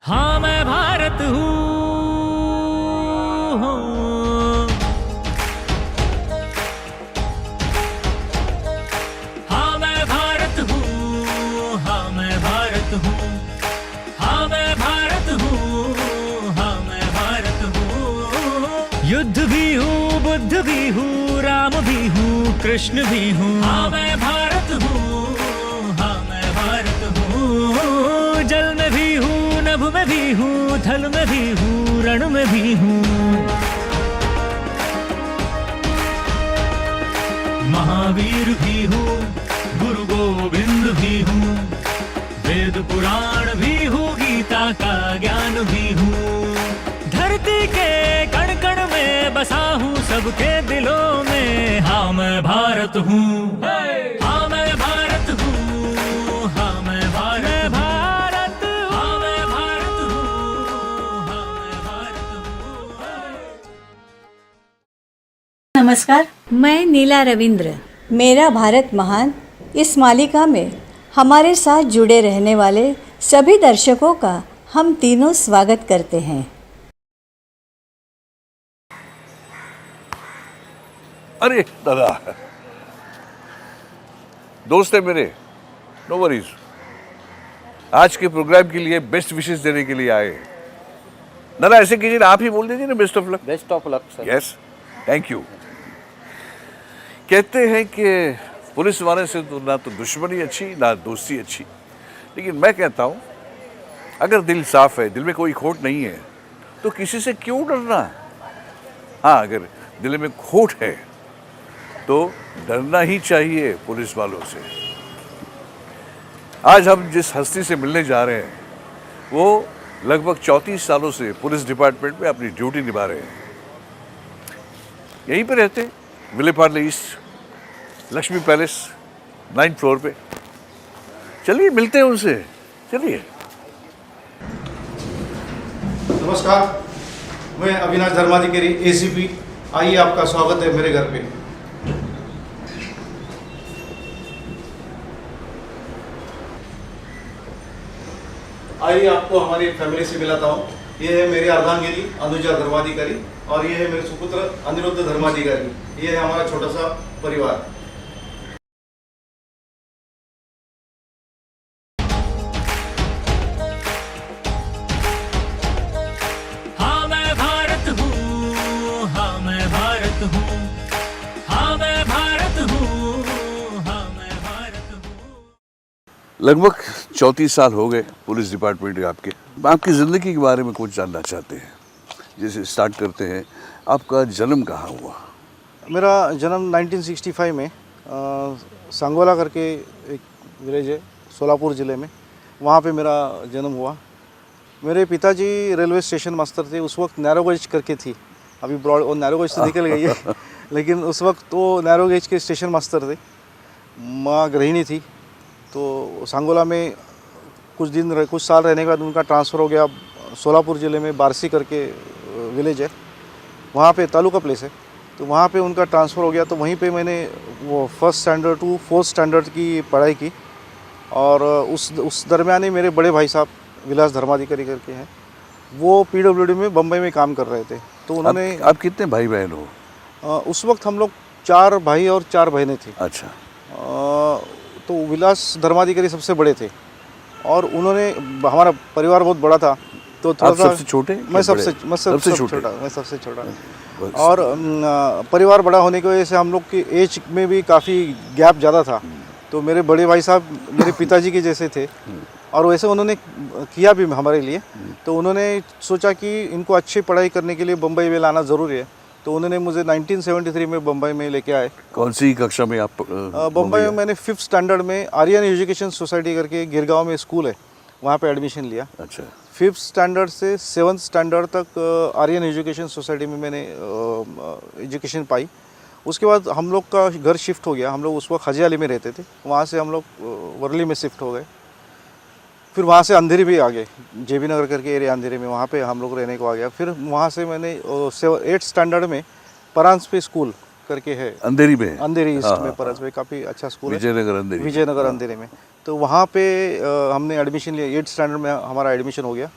हाँ मैं भारत हूँ। हाँ मैं भारत हूँ, हाँ मैं भारत हूँ, हाँ मैं भारत हूँ, हाँ मैं भारत हूँ। युद्ध भी हूँ, बुद्ध भी हूँ, राम भी हूँ, कृष्ण भी हूँ। हाँ मैं भारत हूँ, हाँ मैं भारत हूँ। जल में भी हूँ, नभ में भी हूँ, थल में भी हूँ, रण में भी हूँ। महावीर भी हूँ, गुरु गोविंद भी हूँ, वेद पुराण भी हूँ, गीता का ज्ञान भी हूँ। धरती के कण कण में बसा हूँ, सबके दिलों में। हाँ मैं भारत हूँ, हाँ मैं भारत हूँ, हाँ मैं भारत हूँ, हाँ मैं भारत हूँ, हाँ मैं भारत हूँ। नमस्कार, मैं नीला रविंद्र। मेरा भारत महान इस मालिका में हमारे साथ जुड़े रहने वाले सभी दर्शकों का हम तीनों स्वागत करते हैं। अरे दादा, दोस्त है मेरे, नो वरीज। आज के प्रोग्राम के लिए बेस्ट विशेस देने के लिए आए। दादा ऐसे कीजिए ना, आप ही बोल दीजिए ना, best of luck. Best of luck sir. Yes, thank you. कहते हैं कि पुलिस वाले से तो ना तो दुश्मनी अच्छी ना दोस्ती अच्छी, लेकिन मैं कहता हूँ अगर दिल साफ है, दिल में कोई खोट नहीं है, तो किसी से क्यों डरना। हाँ, अगर दिल में खोट है तो डरना ही चाहिए पुलिस वालों से। आज हम जिस हस्ती से मिलने जा रहे हैं वो लगभग 34 सालों से पुलिस डिपार्टमेंट में अपनी ड्यूटी निभा रहे हैं। यहीं पे रहते हैं, Vile Parle east, Lakshmi palace 9th floor पे। चलिए मिलते हैं उनसे, चलिए। नमस्कार, मैं अविनाश धर्माधिकारी एसीपी। आइए, आपका स्वागत है मेरे घर पे। आइए आपको हमारी फैमिली से मिलाता हूँ। ये है मेरी अर्धांगिनी अनुजा धर्माधिकारी और ये है मेरे सुपुत्र अनिरुद्ध धर्माधिकारी। ये है हमारा छोटा सा परिवार। हाँ मैं भारत हूँ, हाँ मैं भारत हूँ, हाँ मैं भारत हूँ, हाँ मैं भारत हूँ। लगभग 34 साल हो गए पुलिस डिपार्टमेंट में आपके। आपकी ज़िंदगी के बारे में कुछ जानना चाहते हैं। जैसे स्टार्ट करते हैं, आपका जन्म कहाँ हुआ? मेरा जन्म 1965 में सांगोला करके एक विलेज है सोलापुर ज़िले में, वहाँ पे मेरा जन्म हुआ। मेरे पिताजी रेलवे स्टेशन मास्टर थे। उस वक्त नैरो गेज करके थी, अभी ब्रॉड और नैरो गेज तो निकल गई है लेकिन उस वक्त तो नैरो गेज के स्टेशन मास्टर थे। माँ गृहिणी थी। तो सांगोला में कुछ साल रहने के बाद उनका ट्रांसफ़र हो गया सोलापुर ज़िले में बारसी करके विलेज है, वहाँ पे तालुका प्लेस है। तो वहाँ पे उनका ट्रांसफ़र हो गया। तो वहीं पे मैंने वो 1st standard to 4th standard की पढ़ाई की। और उस दरमियान ही मेरे बड़े भाई साहब विलास धर्माधिकारी करके हैं, वो पीडब्ल्यूडी में बम्बई में काम कर रहे थे। तो उन्होंने आप कितने भाई बहन हो? उस वक्त हम लोग 4 भाई और 4 बहनें थी। अच्छा। तो विलास धर्माधिकारी सबसे बड़े थे और उन्होंने, हमारा परिवार बहुत बड़ा था तो थोड़ा सा सबसे छोटे? मैं सबसे छोटा। और परिवार बड़ा होने की वजह से हम लोग की एज में भी काफ़ी गैप ज़्यादा था। तो मेरे बड़े भाई साहब मेरे पिताजी के जैसे थे और वैसे उन्होंने किया भी हमारे लिए। तो उन्होंने सोचा कि इनको अच्छी पढ़ाई करने के लिए बम्बई में लाना ज़रूरी है। तो उन्होंने मुझे 1973 में बम्बई में लेके आए। कौन सी कक्षा में आप? बम्बई में मैंने 5th स्टैंडर्ड में आर्यन एजुकेशन सोसाइटी करके गिरगांव में स्कूल है, वहाँ पे एडमिशन लिया। अच्छा। 5th स्टैंडर्ड से 7th स्टैंडर्ड तक आर्यन एजुकेशन सोसाइटी में मैंने एजुकेशन पाई। उसके बाद हम लोग का घर शिफ्ट हो गया। हम लोग उस वक्त हजियाली में रहते थे, वहाँ से हम लोग वर्ली में शिफ्ट हो गए। फिर वहाँ से अंधेरी भी आ गए, जेबी नगर करके एरिया अंधेरी में, वहाँ पे हम लोग रहने को आ गया। फिर वहाँ से मैंने 8th स्टैंडर्ड में परांस पे स्कूल करके है अंधेरी में, अंधेरी ईस्ट में परांस पे काफ़ी अच्छा स्कूल है, विजयनगर अंधेरी में। तो वहाँ पे हमने एडमिशन लिया। 8th स्टैंडर्ड में हमारा एडमिशन हो गया।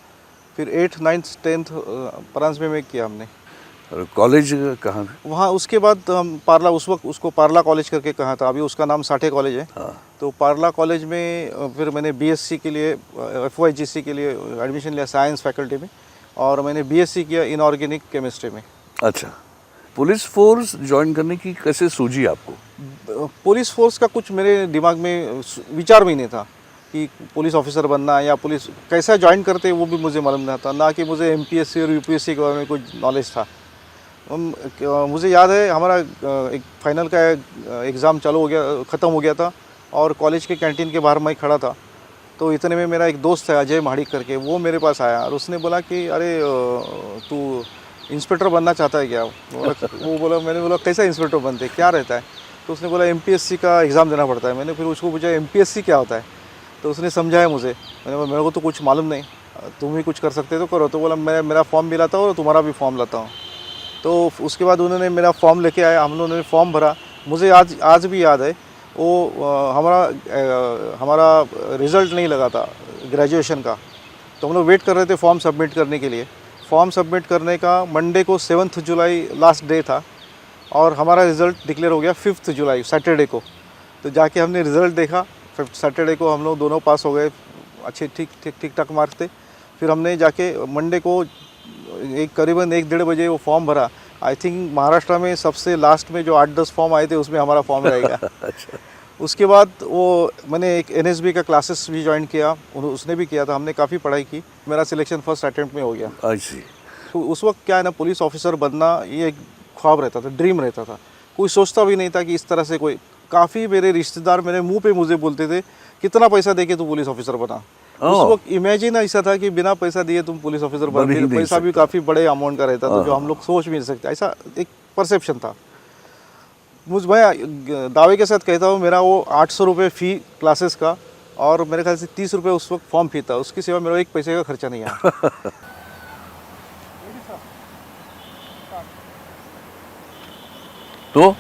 फिर 8th 9th 10th फ्रांस में किया हमने। और कॉलेज कहाँ? वहाँ उसके बाद हम पार्ला, उस वक्त उसको पार्ला कॉलेज करके कहा था, अभी उसका नाम साठे कॉलेज है। तो पार्ला कॉलेज में फिर मैंने बीएससी के लिए FYGC के लिए एडमिशन लिया साइंस फैकल्टी में, और मैंने बीएससी किया इनऑर्गेनिक केमिस्ट्री में। अच्छा, पुलिस फोर्स ज्वाइन करने की कैसे सूझी आपको? पुलिस फोर्स का कुछ मेरे दिमाग में विचार भी नहीं था कि पुलिस ऑफिसर बनना या पुलिस कैसा ज्वाइन करते वो भी मुझे मालूम नहीं था, ना कि मुझे MPSC और UPSC के बारे में कुछ नॉलेज था। मुझे याद है हमारा एक फाइनल का एग्ज़ाम चालू हो गया, ख़त्म हो गया था, और कॉलेज के कैंटीन के बाहर मैं खड़ा था। तो इतने में मेरा एक दोस्त है अजय महाड़िक करके, वो मेरे पास आया और उसने बोला कि अरे तू इंस्पेक्टर बनना चाहता है क्या? वो बोला, मैंने बोला कैसा इंस्पेक्टर बनते, क्या रहता है? तो उसने बोला MPSC का एग्ज़ाम देना पड़ता है। मैंने फिर उसको पूछा MPSC क्या होता है? तो उसने समझाया मुझे। मैंने बोला मेरे को तो कुछ मालूम नहीं, तुम भी कुछ कर सकते तो करो। तो बोला मैं मेरा फॉर्म भी लाता हूँ और तुम्हारा भी फॉर्म लाता हूँ। तो उसके बाद उन्होंने मेरा फॉर्म लेके आया, हम लोगों ने फॉर्म भरा। मुझे आज भी याद है वो हमारा रिज़ल्ट नहीं लगा था ग्रेजुएशन का, तो हम लोग वेट कर रहे थे फॉर्म सबमिट करने के लिए। फॉर्म सबमिट करने का मंडे को 7 जुलाई लास्ट डे था, और हमारा रिज़ल्ट डिक्लेयर हो गया 5 जुलाई सैटरडे को। तो जाके हमने रिज़ल्ट देखा, सैटरडे को हम लोग दोनों पास हो गए, अच्छे ठीक ठाक मार्क्स थे। फिर हमने जाके मंडे को करीबन 1-1:30 बजे वो फॉर्म भरा। आई थिंक महाराष्ट्र में सबसे लास्ट में जो 8-10 फॉर्म आए थे उसमें हमारा फॉर्म रहेगा। अच्छा। उसके बाद वो मैंने एक NSB का क्लासेस भी ज्वाइन किया, उसने भी किया था, हमने काफ़ी पढ़ाई की। मेरा सिलेक्शन फर्स्ट अटेम्प्ट में हो गया। अच्छी। तो उस वक्त क्या है ना, पुलिस ऑफिसर बनना ये एक ख्वाब रहता था, ड्रीम रहता था। कोई सोचता भी नहीं था कि इस तरह से कोई, काफ़ी मेरे रिश्तेदार मेरे मुंह पे मुझे बोलते थे कितना पैसा दे के तू पुलिस ऑफिसर बना। उस वक्त इमेजिन ऐसा था कि बिना पैसा दिए तुम पुलिस ऑफिसर बन नहीं, पैसा भी काफ़ी बड़े अमाउंट का रहता था जो हम लोग सोच भी नहीं सकते, ऐसा एक परसेप्शन था। मैं दावे के साथ कहता हूँ, मेरा वो 800 रुपये फ़ी क्लासेस का, और मेरे ख्याल से 30 रुपये उस वक्त फॉर्म फी था, उसकी सिवा मेरा 1 पैसे का खर्चा नहीं आया। तो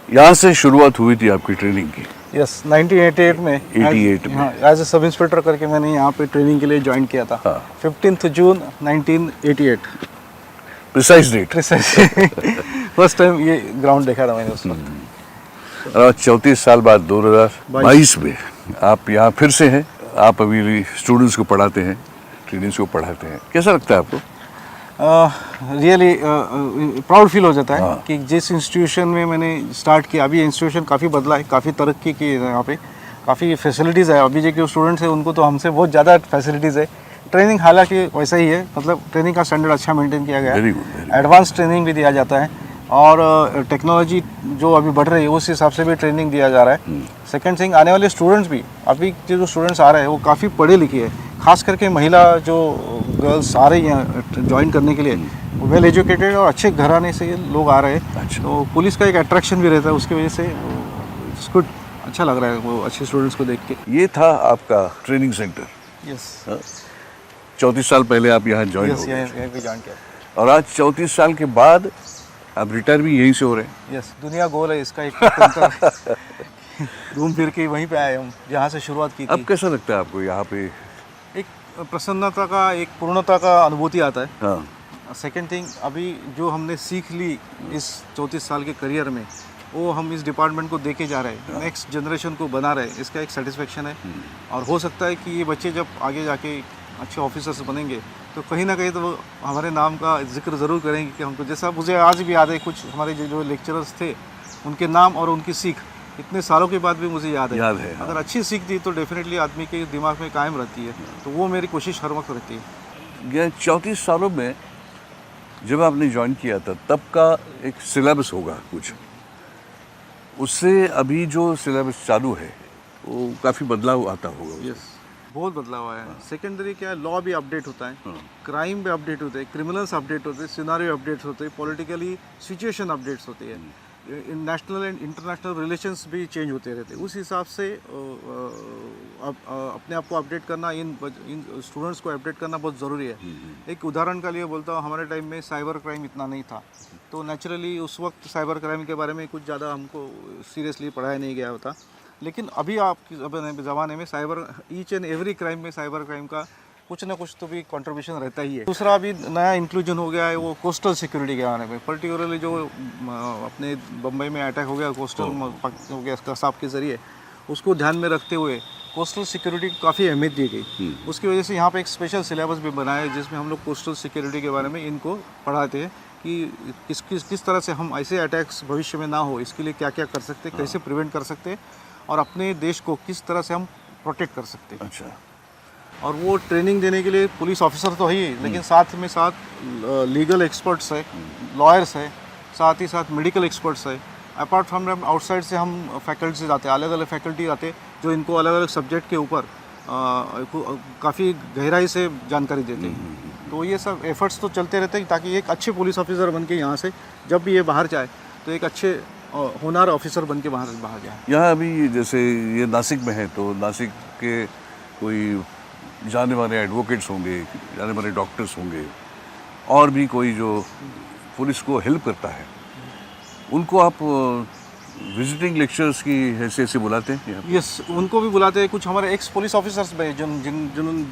यहाँ से शुरुआत हुई थी आपकी ट्रेनिंग की? यस, 1988 में 88 में एज ए सब इंस्पेक्टर करके मैंने यहाँ पे ट्रेनिंग के लिए ज्वाइन किया था। 15 जून 1988 प्रिसाइज डेट। फर्स्ट टाइम ये ग्राउंड देखा था मैंने उस वक्त। और 34 साल बाद 2022 में आप यहाँ फिर से हैं। आप अभी भी स्टूडेंट्स को पढ़ाते हैं, ट्रेनिंग्स को पढ़ाते हैं, कैसा लगता है आपको? रियली प्राउड फील हो जाता है कि जिस इंस्टीट्यूशन में मैंने स्टार्ट किया, अभी इंस्टीट्यूशन काफ़ी बदला है, काफ़ी तरक्की की है, यहाँ पे काफ़ी फैसिलिटीज़ है। अभी जो स्टूडेंट्स हैं उनको तो हमसे बहुत ज़्यादा फैसिलिटीज़ है। ट्रेनिंग हालांकि वैसा ही है, मतलब ट्रेनिंग का स्टैंडर्ड अच्छा मेंटेन किया गया है, एडवांस ट्रेनिंग भी दिया जाता है, और टेक्नोलॉजी जो अभी बढ़ रही है उस हिसाब से भी ट्रेनिंग दिया जा रहा है। सेकंड थिंग, आने वाले स्टूडेंट्स भी, अभी जो स्टूडेंट्स आ रहे हैं वो काफ़ी पढ़े लिखे हैं, खास करके महिला जो गर्ल्स आ रही हैं ज्वाइन करने के लिए, वेल एजुकेटेड और अच्छे घराने से लोग आ रहे हैं। तो पुलिस का एक अट्रैक्शन भी रहता है, उसकी वजह से गुड, अच्छा लग रहा है वो अच्छे स्टूडेंट्स को देख के। ये था आपका ट्रेनिंग सेंटर? यस। 34 साल पहले आप यहाँ ज्वाइन हो गए, यहीं पे ज्वाइन किया, और आज 34 साल के बाद आप रिटायर भी यहीं से हो रहे हैं? यस, दुनिया गोल है इसका एक घूम फिर के वहीं पे आए हम जहाँ से शुरुआत की थी। अब कैसा लगता है आपको यहाँ पे? एक प्रसन्नता का, एक पूर्णता का अनुभूति आता है। हाँ। सेकेंड थिंग, अभी जो हमने सीख ली इस 34 साल के करियर में, वो हम इस डिपार्टमेंट को देके जा रहे हैं, नेक्स्ट जनरेशन को बना रहे हैं, इसका एक सेटिस्फेक्शन है। और हो सकता है कि ये बच्चे जब आगे जाके अच्छे ऑफिसर्स बनेंगे तो कहीं ना कहीं तो वो हमारे नाम का जिक्र ज़रूर करेंगे कि हमको, जैसा मुझे आज भी याद है कुछ हमारे जो लेक्चरर्स थे उनके नाम और उनकी सीख इतने सालों के बाद भी मुझे याद है। हाँ। अगर अच्छी सीख दी तो डेफिनेटली आदमी के दिमाग में कायम रहती है, तो वो मेरी कोशिश हर वक्त रहती है। यह 34 सालों में जब आपने ज्वाइन किया था तब का एक सिलेबस होगा कुछ, उससे अभी जो सिलेबस चालू है वो काफ़ी बदलाव आता होगा? यस, बहुत बदलाव आया है। सेकेंडरी क्या है, लॉ भी अपडेट होता है, क्राइम भी अपडेट होते हैं, क्रिमिनल्स अपडेट होते हैं, सिनारियो अपडेट्स होते हैं, पॉलिटिकली सिचुएशन अपडेट्स होती है, नेशनल एंड इंटरनेशनल रिलेशंस भी चेंज होते रहते हैं। उस हिसाब से अपने आप को अपडेट करना, इन स्टूडेंट्स को अपडेट करना बहुत ज़रूरी है। एक उदाहरण का लिए बोलता हूँ, हमारे टाइम में साइबर क्राइम इतना नहीं था, तो नेचुरली उस वक्त साइबर क्राइम के बारे में कुछ ज़्यादा हमको सीरियसली पढ़ाया नहीं गया होता। लेकिन अभी आपके ज़माने में cyber, each and every crime में साइबर क्राइम का कुछ ना कुछ तो भी कंट्रीब्यूशन रहता ही है। दूसरा अभी नया इंक्लूजन हो गया है वो कोस्टल सिक्योरिटी के बारे में, पर्टिकुलरली जो अपने बम्बई में अटैक हो गया कोस्टल हो गया कसाब के ज़रिए, उसको ध्यान में रखते हुए कोस्टल सिक्योरिटी को काफ़ी अहमियत दी गई। उसकी वजह से यहाँ पे एक स्पेशल सिलेबस भी बनाया है जिसमें हम लोग कोस्टल सिक्योरिटी के बारे में इनको पढ़ाते हैं कि किस तरह से हम ऐसे अटैक्स भविष्य में ना हो, इसके लिए क्या क्या कर सकते हैं, कैसे प्रिवेंट कर सकते हैं और अपने देश को किस तरह से हम प्रोटेक्ट कर सकते हैं। अच्छा। और वो ट्रेनिंग देने के लिए पुलिस ऑफिसर तो है ही, लेकिन साथ में लीगल एक्सपर्ट्स है, लॉयर्स है, साथ ही साथ मेडिकल एक्सपर्ट्स है। अपार्ट फ्रॉम आउटसाइड से हम फैकल्टी से जाते हैं, अलग अलग फैकल्टी आते हैं जो इनको अलग अलग सब्जेक्ट के ऊपर काफ़ी गहराई से जानकारी देते हैं। तो ये सब एफर्ट्स तो चलते रहते हैं ताकि एक अच्छे पुलिस ऑफिसर बन के यहाँ से जब भी ये बाहर जाए तो एक अच्छे होनहार ऑफिसर बन के बाहर जाए। यहाँ अभी जैसे ये नासिक में है तो नासिक के कोई जाने माने एडवोकेट्स होंगे, जाने माने डॉक्टर्स होंगे, और भी कोई जो पुलिस को हेल्प करता है, उनको आप विजिटिंग लेक्चर्स की हैसियत से बुलाते हैं? यस, उनको भी बुलाते हैं। कुछ हमारे एक्स पुलिस ऑफिसर्स में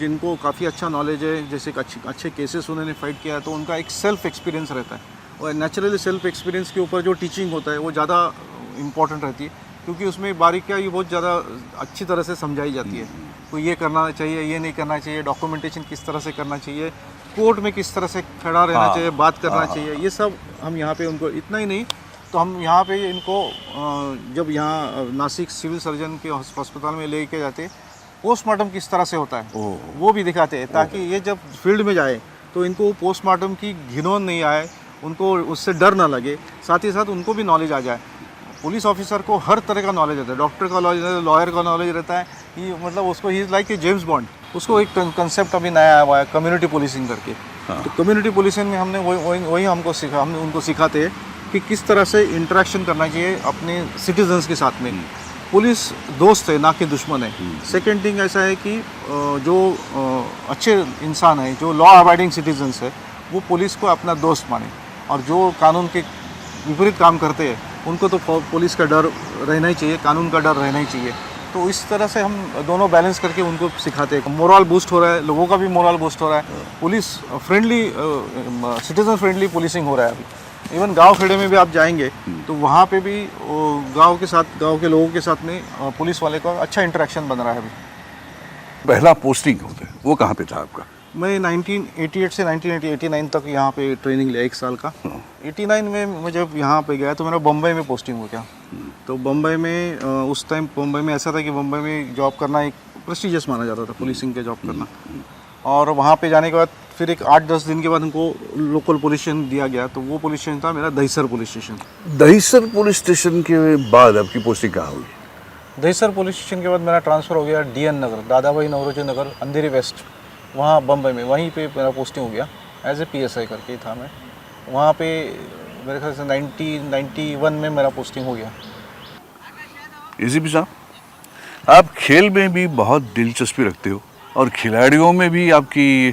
जिनको काफ़ी अच्छा नॉलेज है, जैसे अच्छे केसेस उन्होंने फाइट किया है, तो उनका एक सेल्फ एक्सपीरियंस रहता है और नेचुरली सेल्फ एक्सपीरियंस के ऊपर जो टीचिंग होता है वो ज़्यादा इम्पॉर्टेंट रहती है क्योंकि उसमें बारीकियाँ बहुत ज़्यादा अच्छी तरह से समझाई जाती है। तो ये करना चाहिए, ये नहीं करना चाहिए, डॉक्यूमेंटेशन किस तरह से करना चाहिए, कोर्ट में किस तरह से खड़ा रहना चाहिए, बात करना चाहिए, ये सब हम यहाँ पे उनको, इतना ही नहीं तो हम यहाँ पे इनको जब यहाँ नासिक सिविल सर्जन के अस्पताल में लेके जाते पोस्टमार्टम किस तरह से होता है वो भी दिखाते हैं ताकि ये जब फील्ड में जाए तो इनको पोस्टमार्टम की घिनौन नहीं आए, उनको उससे डर ना लगे, साथ ही साथ उनको भी नॉलेज आ जाए। पुलिस ऑफिसर को हर तरह का नॉलेज रहता है, डॉक्टर का नॉलेज रहता है, लॉयर का नॉलेज रहता है, कि मतलब उसको he is like a James bond. उसको एक कंसेप्ट अभी नया आया हुआ है कम्युनिटी पुलिसिंग करके। तो कम्युनिटी पुलिसिंग में हमने वही हमको सिखा, हमने उनको सिखाते हैं कि किस तरह से इंटरेक्शन करना चाहिए अपने सिटीजन्स के साथ में। पुलिस दोस्त है ना कि दुश्मन है। सेकेंड थिंग ऐसा है कि जो अच्छे इंसान है, जो लॉ अबाइडिंग सिटीजन्स है, वो पुलिस को अपना दोस्त माने, और जो कानून के विपरीत काम करते हैं उनको तो पुलिस का डर रहना ही चाहिए, कानून का डर रहना ही चाहिए। तो इस तरह से हम दोनों बैलेंस करके उनको सिखाते हैं। मोरल बूस्ट हो रहा है, लोगों का भी मोरल बूस्ट हो रहा है, police friendly, citizen friendly policing हो रहा है अभी। इवन गांव खेड़े में भी आप जाएंगे तो वहाँ पे भी गांव के लोगों के साथ में पुलिस वाले का अच्छा इंटरेक्शन बन रहा है अभी। पहला पोस्टिंग होता है वो कहाँ पे था आपका? मैं 1988 से 1989 तक यहाँ पे ट्रेनिंग लिया 1 साल का। 89 में मैं जब यहाँ पे गया तो मेरा बम्बई में पोस्टिंग हो गया। तो बम्बई में उस टाइम बम्बई में ऐसा था कि बम्बई में जॉब करना एक प्रेस्टिजियस माना जाता था, पुलिसिंग के जॉब करना। और वहाँ पे जाने के बाद फिर एक 8-10 दिन के बाद हमको लोकल पुलिस स्टेशन दिया गया, तो वो पुलिस स्टेशन था मेरा Dahisar police station. Dahisar police station के बाद आपकी पोस्टिंग कहाँ हुई? दहीसर पुलिस स्टेशन के बाद मेरा ट्रांसफ़र हो गया DN नगर, दादा भाई नवरोजी नगर, अंधेरी वेस्ट, वहाँ बम्बई में, वहीं पे मेरा पोस्टिंग हो गया। एज ए PSI करके था मैं वहाँ पे। मेरे ख्याल से 1991 में मेरा पोस्टिंग हो गया। ACP साहब, आप खेल में भी बहुत दिलचस्पी रखते हो और खिलाड़ियों में भी आपकी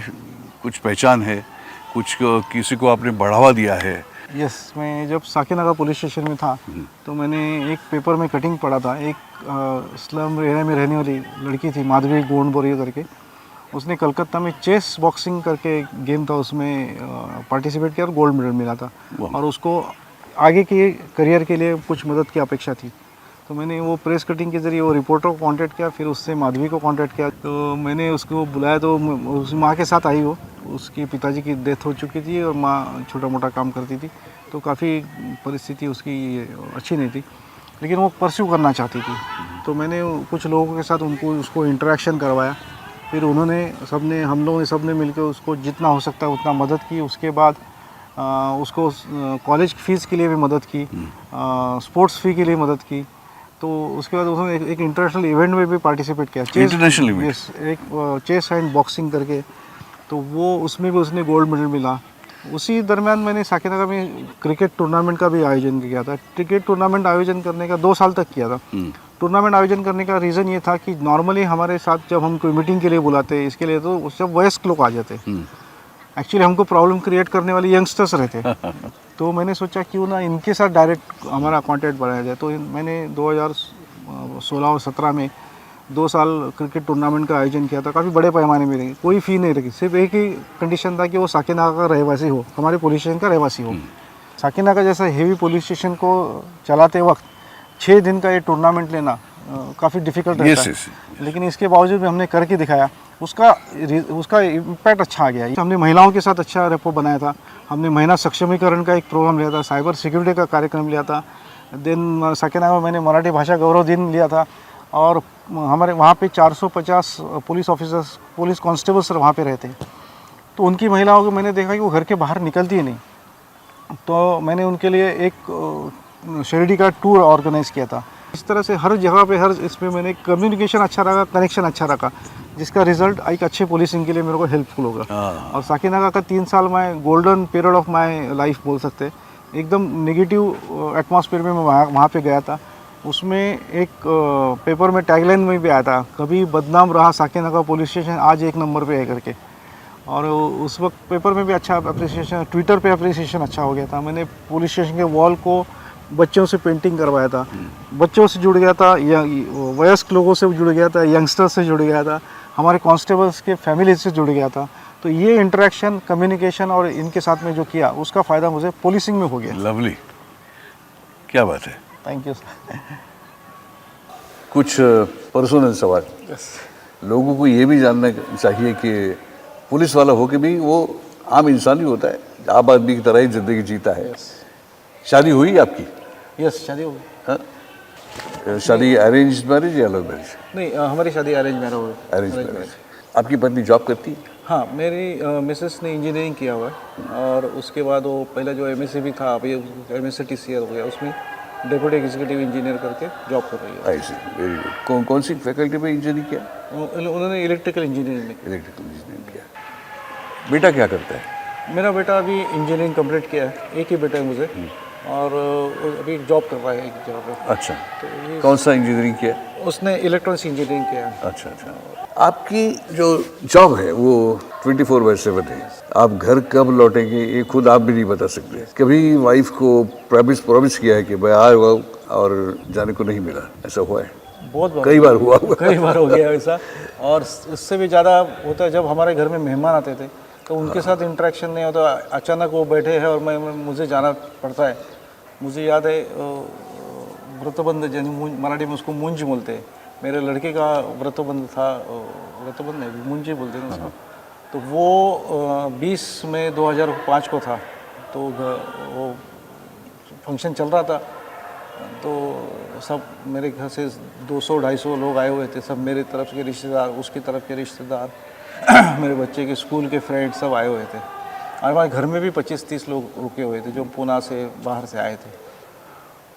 कुछ पहचान है, किसी को आपने बढ़ावा दिया है। यस, मैं जब साकेनगर पुलिस स्टेशन में था तो मैंने एक पेपर में कटिंग पढ़ा था। एक स्लम एरिया में रहने वाली लड़की थी, माधवी गोंडबोरी करके, उसने कलकत्ता में चेस बॉक्सिंग करके गेम था, उसमें पार्टिसिपेट किया और गोल्ड मेडल मिला था, और उसको आगे के करियर के लिए कुछ मदद की अपेक्षा थी। तो मैंने वो प्रेस कटिंग के ज़रिए वो रिपोर्टर को कांटेक्ट किया, फिर उससे माधवी को कांटेक्ट किया। तो मैंने उसको बुलाया तो उस माँ के साथ आई, वो उसके पिताजी की डेथ हो चुकी थी और माँ छोटा मोटा काम करती थी, तो काफ़ी परिस्थिति उसकी अच्छी नहीं थी, लेकिन वो परस्यू करना चाहती थी। तो मैंने कुछ लोगों के साथ उसको इंटरेक्शन करवाया, फिर हम लोगों ने सब ने मिलकर उसको जितना हो सकता है उतना मदद की। उसके बाद उसको कॉलेज फीस के लिए भी मदद की, स्पोर्ट्स फी के लिए मदद की। तो उसके बाद उसने एक इंटरनेशनल इवेंट में भी पार्टिसिपेट किया, इंटरनेशनल इवेंट, यस, एक चेस एंड बॉक्सिंग करके, तो वो उसमें भी उसने गोल्ड मेडल मिला। उसी दरमियान मैंने साकेनगर में क्रिकेट टूर्नामेंट का भी आयोजन किया था। क्रिकेट टूर्नामेंट आयोजन करने का 2 साल तक किया था। टूर्नामेंट आयोजन करने का रीज़न ये था कि नॉर्मली हमारे साथ जब हम कोई मीटिंग के लिए बुलाते हैं इसके लिए, तो उस जब वयस्क लोग आ जाते, एक्चुअली हमको प्रॉब्लम क्रिएट करने वाले यंगस्टर्स रहते। तो मैंने सोचा क्यों ना इनके साथ डायरेक्ट हमारा कॉन्टैक्ट बढ़ाया जाए। तो मैंने 2016 और 17 में 2 साल क्रिकेट टूर्नामेंट का आयोजन किया था, काफ़ी बड़े पैमाने में रही, कोई फ़ी नहीं रखी, सिर्फ एक ही कंडीशन था कि वो साकेनाका का रहवासी हो, हमारे पुलिस स्टेशन का रहवासी हो। साकेनाका जैसा हेवी पुलिस स्टेशन को चलाते वक्त 6 दिन का ये टूर्नामेंट लेना काफ़ी डिफिकल्ट रहता है, लेकिन इसके बावजूद भी हमने करके दिखाया। उसका इम्पैक्ट अच्छा आ गया। हमने महिलाओं के साथ अच्छा रेपो बनाया था, हमने महिला सक्षमीकरण का एक प्रोग्राम लिया था, साइबर सिक्योरिटी का कार्यक्रम लिया था, देन साकेनाका में मैंने मराठी भाषा गौरव दिन लिया था, और हमारे वहाँ पे 450 पुलिस ऑफिसर्स, पुलिस कांस्टेबल्स वहाँ पे रहते हैं। तो उनकी महिलाओं को मैंने देखा कि वो घर के बाहर निकलती ही नहीं, तो मैंने उनके लिए एक शिरडी का टूर ऑर्गेनाइज़ किया था। इस तरह से हर जगह पे, हर इसमें मैंने कम्युनिकेशन अच्छा रखा, कनेक्शन अच्छा रखा, जिसका रिजल्ट एक अच्छे पुलिसिंग के लिए मेरे को हेल्पफुल होगा। और साकेनाका का 3 साल मैं golden period of my life बोल सकते हैं। एकदम नेगेटिव एटमॉस्फेयर में मैं वहाँ पे गया था। उसमें एक पेपर में टैगलाइन में भी आया था, कभी बदनाम रहा साकेनाका पुलिस स्टेशन, आज 1 नंबर पे है करके। और उस वक्त पेपर में भी अच्छा अप्रिसिएशन, ट्विटर पे अप्रिसिएशन अच्छा हो गया था। मैंने पुलिस स्टेशन के वॉल को बच्चों से पेंटिंग करवाया था, बच्चों से जुड़ गया था, वयस्क लोगों से जुड़ गया था, यंगस्टर्स से जुड़ गया था, हमारे कांस्टेबल्स के फैमिली से जुड़ गया था। तो ये इंटरेक्शन, कम्युनिकेशन और इनके साथ में जो किया, उसका फ़ायदा मुझे पुलिसिंग में हो गया। लवली, क्या बात है। Thank you sir. कुछ पर्सनल सवाल। लोगों को ये भी जानना चाहिए कि पुलिस वाला हो के भी वो आम इंसान ही होता है, आम आदमी की तरह ही ज़िंदगी जीता है। शादी हुई आपकी? यस, शादी हो गई। हाँ? शादी अरेंज मैरिज या लव मैरिज? नहीं, हमारी शादी अरेंज मैरिज हो गई। Arrange marriage. आपकी पत्नी जॉब करती है? हाँ, मेरी मिसेस ने इंजीनियरिंग किया हुआ है, और उसके बाद वो पहले जो MSc भी था, अभी MSc TCR हो गया, उसमें डेप्यूटी एग्जीक्यूटिव इंजीनियर करके जॉब कर रही है। आई सी, वेरी गुड। कौन सी फैकल्टी में इंजीनियरिंग किया? उन्होंने इलेक्ट्रिकल इंजीनियरिंग में। इलेक्ट्रिकल इंजीनियरिंग किया। बेटा क्या करता है? मेरा बेटा अभी इंजीनियरिंग कंप्लीट किया है, एक ही बेटा है मुझे, और अभी जॉब कर रहा है एक जगह पे। अच्छा, कौन सा इंजीनियरिंग किया? उसने इलेक्ट्रॉनिक्स इंजीनियरिंग किया है। अच्छा अच्छा। आपकी जो जॉब है वो 24/7 है। आप घर कब लौटेंगे ये खुद आप भी नहीं बता सकते। कभी वाइफ को प्रॉमिस किया है कि मैं आऊँगा और जाने को नहीं मिला, ऐसा हुआ है? बहुत बार, कई बार हुआ। कई बार हो गया ऐसा। और इससे भी ज़्यादा होता है जब हमारे घर में मेहमान आते थे, तो उनके साथ इंटरेक्शन नहीं होता, अचानक वो बैठे हैं और मुझे जाना पड़ता है। मुझे याद है व्रतबंध, मराठी में उसको मुंज बोलते हैं, मेरे लड़के का व्रतबंध था, व्रतबंध नहीं, मुंज बोलते हैं उसको। तो वो 20 मई 2005 को था, तो वो फंक्शन चल रहा था, तो सब मेरे घर से 200-250 लोग आए हुए थे, सब मेरे तरफ के रिश्तेदार, उसकी तरफ के रिश्तेदार, मेरे बच्चे के स्कूल के फ्रेंड सब आए हुए थे। और हमारे घर में भी 25-30 लोग रुके हुए थे जो पूना से, बाहर से आए थे।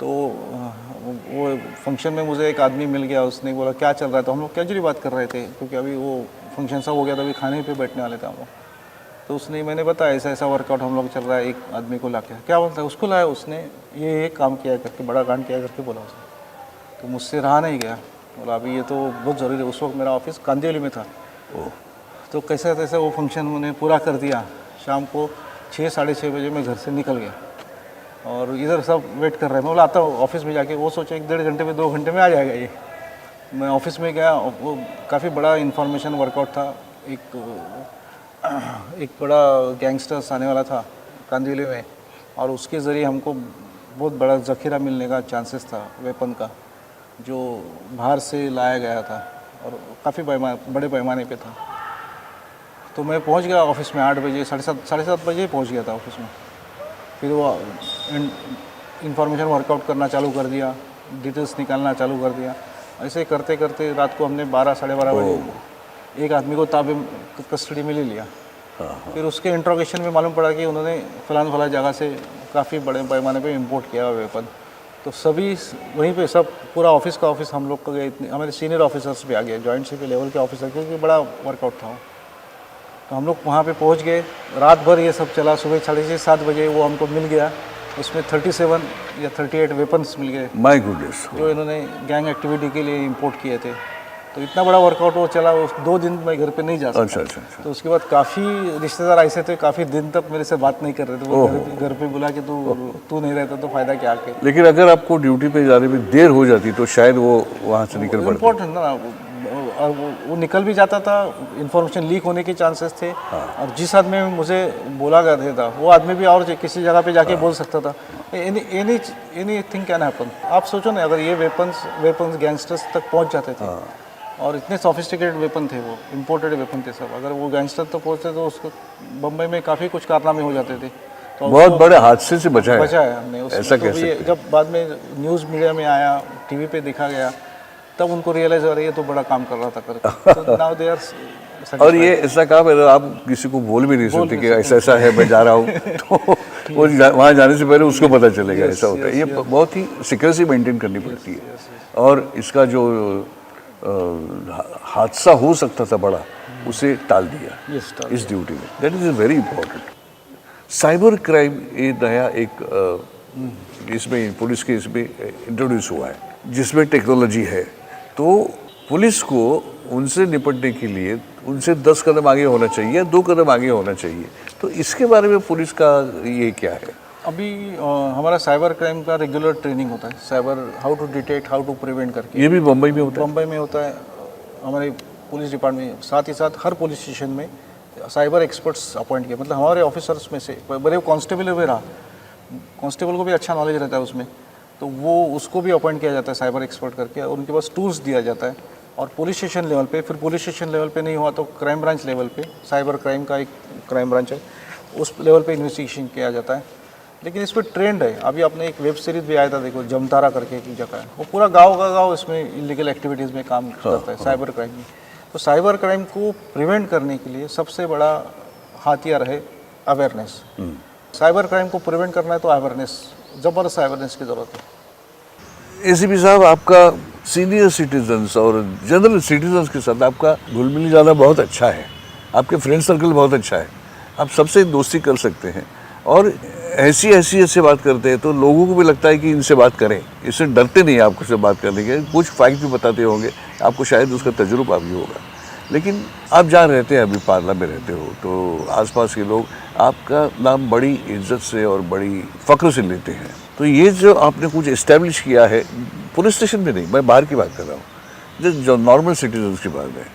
तो वो फंक्शन में मुझे एक आदमी मिल गया, उसने बोला क्या चल रहा है, तो हम लोग कैजुअली बात कर रहे थे, क्योंकि अभी वो फंक्शन सब हो गया था, अभी खाने पे बैठने वाले थे हम लोग। तो उसने, मैंने बताया ऐसा ऐसा वर्कआउट हम लोग चल रहा है, एक आदमी को ला के, क्या बोलता है, उसको लाया, उसने ये काम किया करके, बड़ा कांड किया करके बोला उसने। तो मुझसे रहा नहीं गया, बोला अभी ये तो बहुत ज़रूरी है। उस वक्त मेरा ऑफिस कांदिवली में था, तो कैसे तैसे वो फंक्शन मैंने पूरा कर दिया। शाम को 6-6:30 बजे मैं घर से निकल गया, और इधर सब वेट कर रहे हैं। मैं बोला आता हूँ ऑफिस में जाके, वो सोचा 1-1.5 घंटे में, 2 घंटे में आ जाएगा ये। मैं ऑफिस में गया, वो काफ़ी बड़ा इन्फॉर्मेशन वर्कआउट था, एक बड़ा गैंगस्टर्स आने वाला था कांदिवली में, और उसके ज़रिए हमको बहुत बड़ा ज़ख़ीरा मिलने का चांसेस था वेपन का, जो बाहर से लाया गया था और काफ़ी बड़े पैमाने पे था। तो मैं पहुंच गया ऑफिस में 8 बजे, 7:30 बजे पहुंच गया था ऑफिस में। फिर वो इंफॉर्मेशन वर्कआउट करना चालू कर दिया, डिटेल्स निकालना चालू कर दिया। ऐसे करते करते रात को हमने 12-12:30 बजे एक आदमी को ताबे कस्टडी में ले लिया। फिर उसके इंट्रोगेशन में मालूम पड़ा कि उन्होंने फलां जगह से काफ़ी बड़े पैमाने पे इंपोर्ट किया हुआ वेपन। तो सभी वहीं पे, सब पूरा ऑफिस का ऑफिस हम लोग का गए, हमारे सीनियर ऑफिसर्स भी आ गए, जॉइंट सीपी लेवल के ऑफिसर, क्योंकि बड़ा वर्कआउट था। तो हम लोग वहाँ पे पहुँच गए, रात भर ये सब चला। सुबह 6:30-7 बजे वो हमको मिल गया, उसमें 37 या 38 वेपन्स मिल गए, माय गुडनेस, जो इन्होंने गैंग एक्टिविटी के लिए इंपोर्ट किए थे। तो इतना बड़ा वर्कआउट वो चला, उस 2 दिन मैं घर पे नहीं जा सकता। अच्छा। तो उसके बाद काफ़ी रिश्तेदार ऐसे थे, काफ़ी दिन तक मेरे से बात नहीं कर रहे थे। वो घर पे बुला कि तू नहीं रहता तो फ़ायदा क्या के। लेकिन अगर आपको ड्यूटी पे जाने में देर हो जाती तो शायद वो वहाँ से निकल पड़ते। इम्पोर्टेंट ना, और वो निकल भी जाता था, इन्फॉर्मेशन लीक होने के चांसेस थे। और जिस आदमी में मुझे बोला गया था वो आदमी भी और किसी जगह पे जाके बोल सकता था। Any thing can happen. आप सोचो ना, अगर ये वेपन्स गैंगस्टर्स तक पहुंच जाते थे और इतने सोफिस्टिकेटेड वेपन थे, वो इम्पोर्टेड वेपन थे सब, अगर वो गैंगस्टर तक पहुंचते तो उसको बम्बई में काफ़ी कुछ कारनामे हो जाते थे। तो बहुत बड़े हादसे से बचा है हमने उसमें। ऐसा तो कह सकते हैं। जब बाद में न्यूज़ मीडिया में आया, टीवी पे देखा गया, तब उनको रियलाइज हो रही है तो बड़ा काम कर रहा था करके। तो नाउ दे आर। और ये ऐसा काम है आप किसी को बोल भी नहीं सकते कि ऐसा ऐसा है, मैं जा रहा हूँ तो वो वहाँ जाने से पहले उसको पता चलेगा। ऐसा होता है। ये बहुत ही सिक्रेसी मेंटेन करनी पड़ती है। और इसका जो हादसा हो सकता था बड़ा, उसे टाल दिया इस ड्यूटी में। That is very important. Cyber crime ये नया एक इसमें पुलिस के इसमें इंट्रोड्यूस हुआ है, जिसमें टेक्नोलॉजी है। तो पुलिस को उनसे निपटने के लिए उनसे 10 कदम आगे होना चाहिए, 2 कदम आगे होना चाहिए। तो इसके बारे में पुलिस का ये क्या है? अभी हमारा साइबर क्राइम का रेगुलर ट्रेनिंग होता है, cyber how to detect, how to prevent करके। ये भी मुंबई में होता है? मुंबई में होता है हमारे पुलिस डिपार्टमेंट। साथ ही साथ हर पुलिस स्टेशन में साइबर एक्सपर्ट्स अपॉइंट किए, मतलब हमारे ऑफिसर्स में से बड़े कांस्टेबल भी रहा, कांस्टेबल को भी अच्छा नॉलेज रहता है उसमें, तो वो उसको भी अपॉइंट किया जाता है साइबर एक्सपर्ट करके, और उनके पास टूल्स दिया जाता है। और पुलिस स्टेशन लेवल पे, फिर पुलिस स्टेशन लेवल पे नहीं हुआ तो क्राइम ब्रांच लेवल पे, साइबर क्राइम का एक क्राइम ब्रांच है, उस लेवल पे इन्वेस्टिगेशन किया जाता है। लेकिन इस पर ट्रेंड है। अभी आपने एक वेब सीरीज भी आया था, देखो जमतारा करके एक जगह है, वो पूरा गाँव का गाँव इसमें इलीगल एक्टिविटीज़ में काम करता है साइबर क्राइम में। तो साइबर क्राइम को प्रिवेंट करने के लिए सबसे बड़ा हथियार है अवेयरनेस। साइबर क्राइम को प्रिवेंट करना है तो अवेयरनेस, ज़बरदस्त अवेयरनेस की ज़रूरत है। एसीपी साहब, आपका सीनियर सिटीजन्स और जनरल सिटीजन्स के साथ आपका घुल मिल जाना बहुत अच्छा है, आपके फ्रेंड सर्कल बहुत अच्छा है, आप सबसे दोस्ती कर सकते हैं और ऐसी ऐसे बात करते हैं तो लोगों को भी लगता है कि इनसे बात करें, इससे डरते नहीं आपको से बात करने के। कुछ फैक्ट भी बताते होंगे आपको, शायद उसका तजुर्बा भी होगा। लेकिन आप जहाँ रहते हैं, अभी पार्ला में रहते हो, तो आसपास के लोग आपका नाम बड़ी इज्जत से और बड़ी फ़ख्र से लेते हैं। तो ये जो आपने कुछ इस्टेब्लिश किया है, पुलिस स्टेशन में नहीं, मैं बाहर की बात कर रहा हूँ, जो नॉर्मल सिटीजन्स की बात है,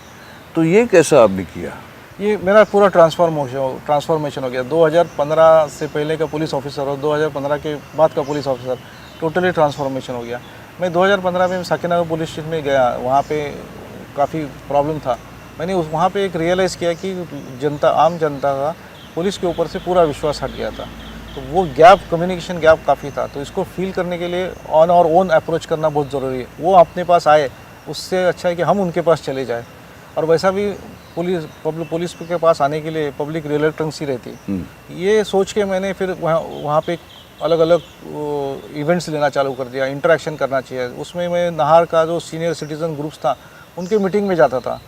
तो ये कैसा आपने किया? ये मेरा पूरा ट्रांसफॉर्मेशन हो गया। 2015 से पहले का पुलिस ऑफिसर और 2015 के बाद का पुलिस ऑफिसर, टोटली ट्रांसफॉर्मेशन हो गया। मैं 2015 में साकिनगर पुलिस स्टेशन में गया, वहाँ पे काफ़ी प्रॉब्लम था। मैंने वहाँ पे एक रियलाइज़ किया कि आम जनता का पुलिस के ऊपर से पूरा विश्वास हट गया था। तो वो गैप, कम्युनिकेशन गैप काफ़ी था। तो इसको फील करने के लिए ऑन और ओन अप्रोच करना बहुत ज़रूरी है। वो अपने पास आए, उससे अच्छा है कि हम उनके पास चले जाए। और वैसा भी पुलिस के पास आने के लिए पब्लिक रिलेक्टेंसी रहती है। ये सोच के मैंने फिर वहाँ पे अलग अलग इवेंट्स लेना चालू कर दिया, इंटरेक्शन करना चाहिए। उसमें मैं नाहर का जो सीनियर सिटीज़न ग्रुप्स था, उनके मीटिंग में जाता था,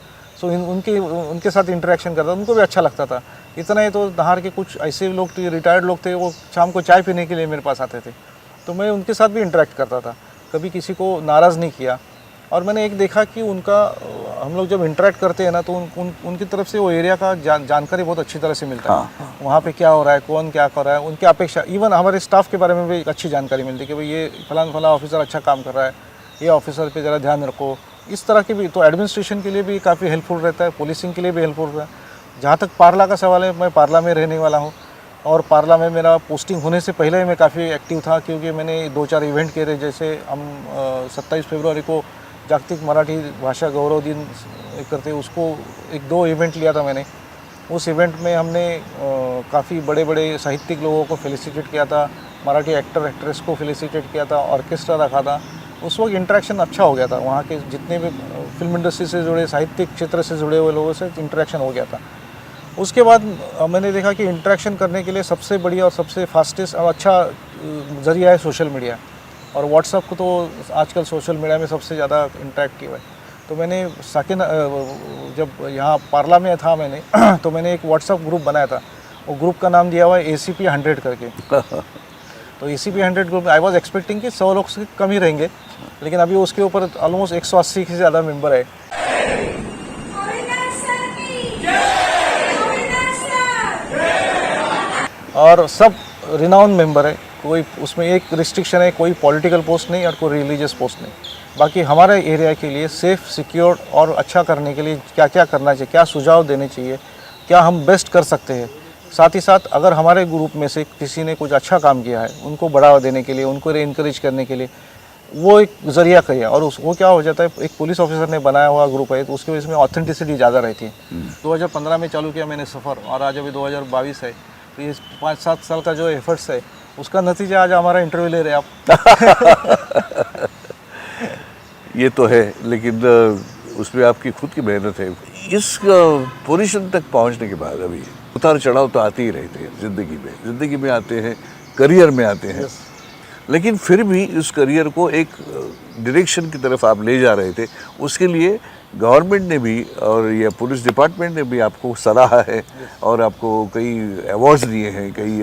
सो उनके साथ इंटरेक्शन करता, उनको भी अच्छा लगता था। इतना ही तो नाहर के कुछ ऐसे लोग थे, रिटायर्ड लोग थे, वो शाम को चाय पीने के लिए मेरे पास आते थे, तो मैं उनके साथ भी इंटरेक्ट करता था, कभी किसी को नाराज़ नहीं किया। और मैंने एक देखा कि उनका, हम लोग जब इंटरेक्ट करते हैं ना, तो उनकी तरफ से वो एरिया का जानकारी बहुत अच्छी तरह से मिलता है। वहाँ पे क्या हो रहा है, कौन क्या कर रहा है, उनकी अपेक्षा, इवन हमारे स्टाफ के बारे में भी अच्छी जानकारी मिलती है कि भाई ये फलाना ऑफिसर अच्छा काम कर रहा है, ये ऑफिसर पे ज़रा ध्यान रखो। इस तरह के भी तो एडमिनिस्ट्रेशन के लिए भी काफ़ी हेल्पफुल रहता है, पुलिसिंग के लिए भी हेल्पफुल रहता है। जहाँ तक पार्ला का सवाल है, मैं पार्ला में रहने वाला हूँ और पार्ला में मेरा पोस्टिंग होने से पहले मैं काफ़ी एक्टिव था, क्योंकि मैंने 2-4 इवेंट किए थे। जैसे हम 27 फरवरी को जागतिक मराठी भाषा गौरव दिन करते, उसको 1-2 इवेंट लिया था मैंने। उस इवेंट में हमने काफ़ी बड़े बड़े साहित्यिक लोगों को फेलिसिटेट किया था, मराठी एक्टर एक्ट्रेस को फेलिसिटेट किया था, ऑर्केस्ट्रा रखा था। उस वक्त इंटरेक्शन अच्छा हो गया था, वहाँ के जितने भी फिल्म इंडस्ट्री से जुड़े, साहित्यिक क्षेत्र से जुड़े हुए लोगों से इंटरेक्शन हो गया था। उसके बाद मैंने देखा कि इंटरेक्शन करने के लिए सबसे बढ़िया और सबसे फास्टेस्ट और अच्छा ज़रिया है सोशल मीडिया, और व्हाट्सअप को तो आजकल सोशल मीडिया में सबसे ज़्यादा इंटरेक्ट किया है। तो मैंने जब यहाँ पार्ला में था मैंने तो मैंने एक व्हाट्सअप ग्रुप बनाया था, वो ग्रुप का नाम दिया हुआ है ACP 100 करके। तो ACP 100 group, I was expecting कि 100 लोग से कम ही रहेंगे, लेकिन अभी उसके ऊपर ऑलमोस्ट 180 से ज़्यादा मेंबर है। और सब रिनाउंड मेंबर है, कोई उसमें एक रिस्ट्रिक्शन है, कोई पॉलिटिकल पोस्ट नहीं और कोई रिलीजियस पोस्ट नहीं। बाकी हमारे एरिया के लिए सेफ़, सिक्योर और अच्छा करने के लिए क्या क्या करना चाहिए, क्या सुझाव देने चाहिए, क्या हम बेस्ट कर सकते हैं। साथ ही साथ अगर हमारे ग्रुप में से किसी ने कुछ अच्छा काम किया है, उनको बढ़ावा देने के लिए, उनको इनकरेज करने के लिए वो एक ज़रिया करिए। और वो क्या हो जाता है, एक पुलिस ऑफिसर ने बनाया हुआ ग्रुप है तो उसकी वजह से ऑथेंटिसिटी ज़्यादा रहती है। 2015 में चालू किया मैंने सफ़र और आज अभी 2022 है, तो ये 5-7 साल का जो एफर्ट्स है उसका नतीजा आज हमारा इंटरव्यू ले रहे हैं आप। ये तो है, लेकिन उसमें आपकी खुद की मेहनत है। इस पोजीशन तक पहुंचने के बाद अभी उतार चढ़ाव तो आते ही रहते हैं ज़िंदगी में आते हैं, करियर में आते हैं। लेकिन फिर भी इस करियर को एक डायरेक्शन की तरफ आप ले जा रहे थे, उसके लिए गवर्नमेंट ने भी और ये पुलिस डिपार्टमेंट ने भी आपको सराहा है और आपको कई अवार्ड्स दिए हैं, कई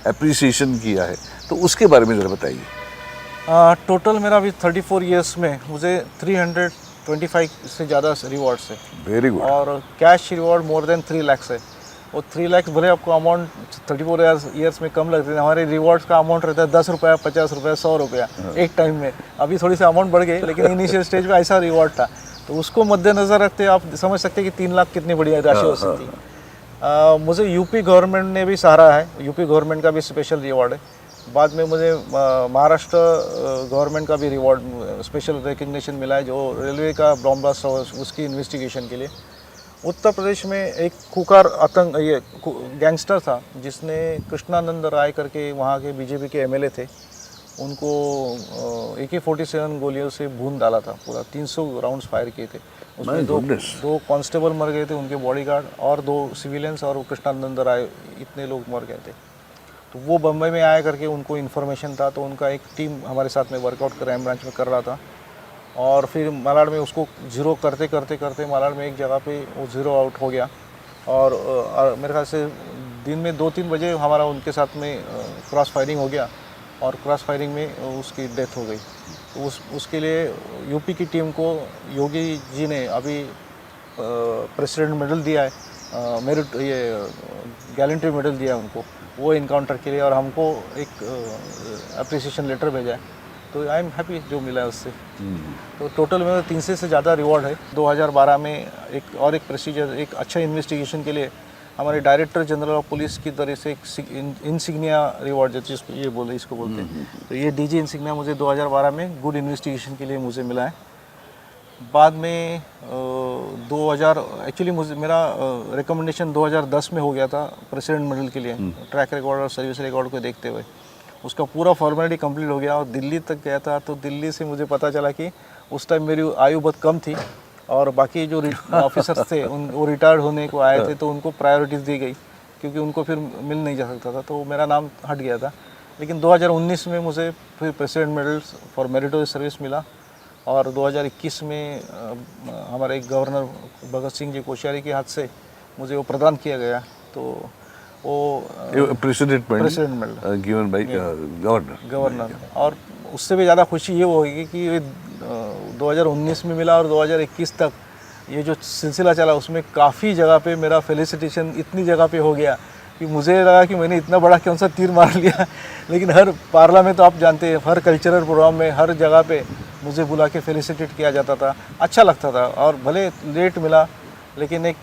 अप्रिसिएशन किया है, तो उसके बारे में ज़रा बताइए। टोटल मेरा अभी 34 इयर्स में मुझे 325 से ज़्यादा रिवॉर्ड्स है। Very good. और cash reward more than 3 lakh है। और 3 लाख भले आपको अमाउंट 34 ईयर्स में कम लगते हैं, हमारे रिवॉर्ड्स का अमाउंट रहता है 10 रुपया, 50 रुपया, 100 रुपया एक टाइम में। अभी थोड़ी सी अमाउंट बढ़ गई, लेकिन इनिशियल स्टेज में ऐसा रिवॉर्ड था, तो उसको मद्देनज़र रखते आप समझ सकते हैं कि 3 लाख कितनी बढ़िया राशि हो सकती है। मुझे यूपी गवर्नमेंट ने भी सराहा है, यूपी गवर्नमेंट का भी स्पेशल रिवॉर्ड है। बाद में मुझे महाराष्ट्र गवर्नमेंट का भी रिवॉर्ड स्पेशल रिकग्निशन मिला है, जो रेलवे का बॉम्ब ब्लास्ट उसकी इन्वेस्टिगेशन के लिए। उत्तर प्रदेश में एक खुकार ये गैंगस्टर था जिसने कृष्णानंद राय करके वहाँ के बीजेपी के एमएलए थे, उनको AK-47 गोलियों से भून डाला था, पूरा 300 राउंड्स फायर किए थे। उसमें दो कांस्टेबल मर गए थे, उनके बॉडीगार्ड, और 2 सिविलियंस और कृष्णानंद राय, इतने लोग मर गए थे। तो वो बम्बई में आया करके उनको इन्फॉर्मेशन था, तो उनका एक टीम हमारे साथ में वर्कआउट क्राइम ब्रांच में कर रहा था। और फिर मालाड में उसको ज़ीरो करते मालाड में एक जगह पे वो ज़ीरो आउट हो गया। और मेरे ख्याल से दिन में 2-3 बजे हमारा उनके साथ में क्रॉस फायरिंग हो गया और क्रॉस फायरिंग में उसकी डेथ हो गई। तो उसके लिए यूपी की टीम को योगी जी ने अभी प्रेसिडेंट मेडल दिया है, मेरिट ये गैलेंट्री मेडल दिया है उनको वो इनकाउंटर के लिए, और हमको एक अप्रिसिएशन लेटर भेजा है। तो आई एम हैप्पी जो मिला है उससे। तो टोटल में 300 से ज़्यादा रिवॉर्ड है। 2012 में एक प्रेस्टीजियस एक अच्छा इन्वेस्टिगेशन के लिए हमारे डायरेक्टर जनरल ऑफ पुलिस की तरफ से एक इंसिग्निया रिवॉर्ड, जैसे ये इसको बोलते हैं, तो ये DG इंसिग्निया मुझे 2012 में गुड इन्वेस्टिगेशन के लिए मुझे मिला है। बाद में 2000 एक्चुअली मुझे मेरा रिकमेंडेशन 2010 में हो गया था प्रेसिडेंट मेडल के लिए, ट्रैक रिकॉर्ड और सर्विस रिकॉर्ड को देखते हुए। उसका पूरा फॉर्मेलिटी कंप्लीट हो गया और दिल्ली तक गया था, तो दिल्ली से मुझे पता चला कि उस टाइम मेरी आयु बहुत कम थी और बाकी जो ऑफिसर्स थे वो रिटायर्ड होने को आए थे, तो उनको प्रायोरिटीज़ दी गई क्योंकि उनको फिर मिल नहीं जा सकता था, तो मेरा नाम हट गया था। लेकिन 2019 में मुझे फिर president medal for meritorious service मिला और 2021 में हमारे गवर्नर भगत सिंह जी कोश्यारी के हाथ से मुझे वो प्रदान किया गया। तो वो president medal given by governor. और उससे भी ज़्यादा खुशी ये होगी कि ये 2019 में मिला और 2021 तक ये जो सिलसिला चला उसमें काफ़ी जगह पे मेरा फेलिसिटेशन इतनी जगह पे हो गया कि मुझे लगा कि मैंने इतना बड़ा कौन सा तीर मार लिया। लेकिन हर पार्लियामेंट तो आप जानते हैं, हर कल्चरल प्रोग्राम में हर जगह पे मुझे बुला के फेलिसिटेट किया जाता था, अच्छा लगता था। और भले लेट मिला लेकिन एक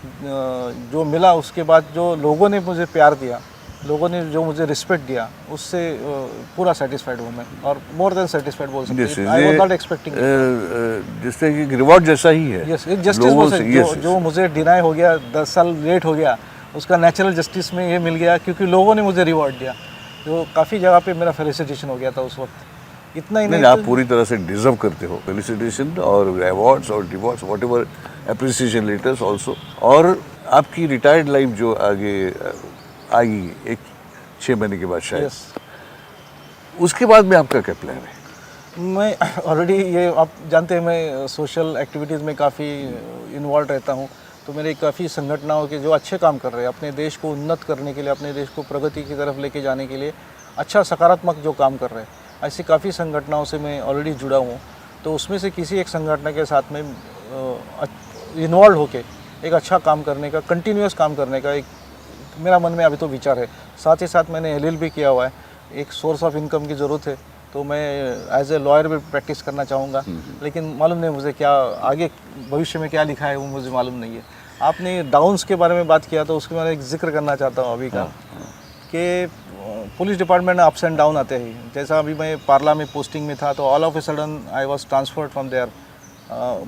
जो मिला उसके बाद जो लोगों ने मुझे प्यार दिया, लोगों ने जो मुझे रिस्पेक्ट दिया, उससे पूरा सेटिस्फाइड हूँ मैं, और मोर देन सेटिस्फाइड बोल सकते हैं। आई वाज नॉट एक्सपेक्टिंग जिससे कि रिवॉर्ड जैसा ही है। यस, एक जस्टिस जो मुझे डिनाई हो गया, 10 साल लेट हो गया, उसका नेचुरल जस्टिस में ये मिल गया क्योंकि लोगों ने मुझे रिवॉर्ड दिया, जो काफ़ी जगह पे मेरा फेलिसिटेशन हो गया था उस वक्त। इतना ही नहीं, आप पूरी तरह से डिजर्व करते हो फेलिसिटेशन और अवार्ड्स और rewards, what ever appreciation letters also. और आपकी रिटायर्ड लाइफ जो आगे आएगी एक 6 महीने के बाद शायद, उसके बाद में आपका क्या प्लान है? मैं ऑलरेडी ये आप जानते हैं मैं सोशल एक्टिविटीज़ में काफ़ी इन्वॉल्व रहता हूँ, तो मेरे काफ़ी संगठनाओं के जो अच्छे काम कर रहे हैं अपने देश को उन्नत करने के लिए, अपने देश को प्रगति की तरफ लेके जाने के लिए अच्छा सकारात्मक जो काम कर रहे हैं, ऐसी काफ़ी संगठनाओं से मैं ऑलरेडी जुड़ा हूँ। तो उसमें से किसी एक संगठन के साथ में इन्वॉल्व होके एक अच्छा काम करने का, कंटिन्यूस काम करने का एक मेरा मन में अभी तो विचार है। साथ ही साथ मैंने LLB किया हुआ है, एक सोर्स ऑफ इनकम की ज़रूरत है, तो मैं एज ए लॉयर भी प्रैक्टिस करना चाहूँगा, लेकिन मालूम नहीं मुझे क्या आगे भविष्य में क्या लिखा है वो मुझे मालूम नहीं है। आपने डाउन्स के बारे में बात किया तो उसके मैं एक जिक्र करना चाहता हूँ अभी का कि पुलिस डिपार्टमेंट में अप्स एंड डाउन आते हैं। जैसा अभी मैं पार्ला में पोस्टिंग में था तो all of a sudden I was transferred from there.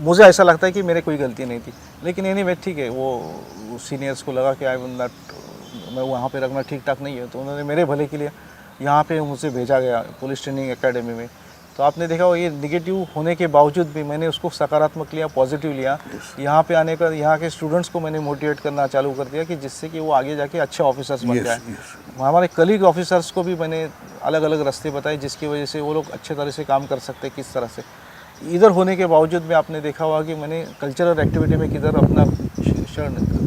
मुझे ऐसा लगता है कि मेरे कोई गलती नहीं थी, लेकिन एनीवे ठीक है, वो सीनियर्स को लगा कि आई विल नॉट, मैं वहाँ पे रखना ठीक ठाक नहीं है, तो उन्होंने मेरे भले के लिए यहाँ पे मुझे भेजा गया पुलिस ट्रेनिंग एकेडमी में। तो आपने देखा वो ये निगेटिव होने के बावजूद भी मैंने उसको सकारात्मक लिया, पॉजिटिव लिया। यहाँ पे आने पर यहाँ के स्टूडेंट्स को मैंने मोटिवेट करना चालू कर दिया कि जिससे कि वो आगे जाके अच्छे ऑफिसर्स बन जाए। हमारे कलीग ऑफिसर्स को भी मैंने अलग अलग रास्ते बताए जिसकी वजह से वो लोग अच्छे तरह से काम कर सकते हैं। किस तरह से इधर होने के बावजूद भी आपने देखा होगा कि मैंने कल्चरल एक्टिविटी में किधर अपना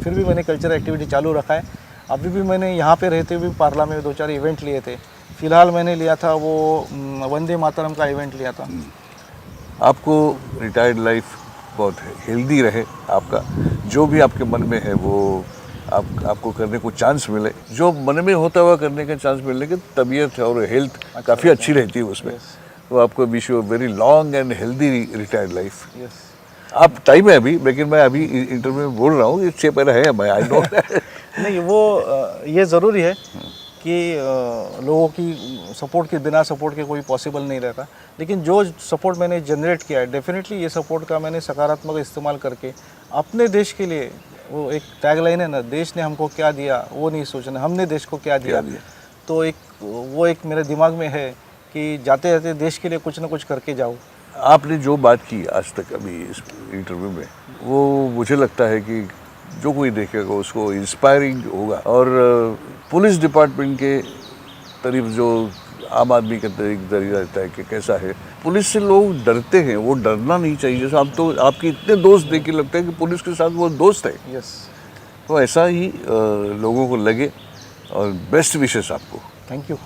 फिर भी मैंने कल्चरल एक्टिविटी चालू रखा है। अभी भी मैंने यहाँ पे रहते हुए पार्ला में 2-4 इवेंट लिए थे। फिलहाल मैंने लिया था वो वंदे मातरम का इवेंट लिया था। आपको रिटायर्ड लाइफ बहुत हेल्दी रहे, आपका जो भी आपके मन में है वो आपको करने को चांस मिले, जो मन में होता हुआ करने का चांस मिलने की तबीयत और हेल्थ काफ़ी अच्छी रहती है उसमें। तो आपको wish you very long and healthy retired life. आप टाइम है अभी, लेकिन मैं अभी इंटरव्यू में बोल रहा हूँ, इससे पहले है मैं आई नो नहीं वो ये ज़रूरी है कि लोगों की सपोर्ट के बिना सपोर्ट के कोई पॉसिबल नहीं रहता, लेकिन जो सपोर्ट मैंने जनरेट किया है डेफिनेटली ये सपोर्ट का मैंने सकारात्मक इस्तेमाल करके अपने देश के लिए, वो एक टैगलाइन है ना, देश ने हमको क्या दिया वो नहीं सोचना, हमने देश को क्या दिया। तो एक मेरे दिमाग में है कि जाते जाते देश के लिए कुछ ना कुछ करके जाओ। आपने जो बात की आज तक अभी इस इंटरव्यू में, वो मुझे लगता है कि जो कोई देखेगा उसको इंस्पायरिंग होगा। और पुलिस डिपार्टमेंट के तरफ जो आम आदमी का नजरिया रहता है कि कैसा है, पुलिस से लोग डरते हैं, वो डरना नहीं चाहिए। जैसे आप तो आपके इतने दोस्त देख के लगता है कि पुलिस के साथ वो दोस्त है। यस, तो ऐसा ही लोगों को लगे। और बेस्ट विशेस आपको। थैंक यू,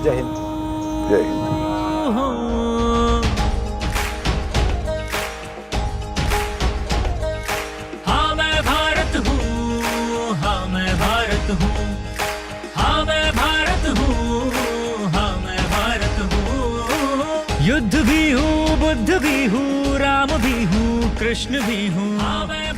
जय हिंद। जय हिंद। हाँ मैं भारत हूँ, हाँ मैं भारत हूँ, हाँ मैं भारत हूँ, हाँ मैं भारत हूँ। युद्ध भी हूँ, बुद्ध भी हूँ, राम भी हूँ, कृष्ण भी हूँ, हाँ मैं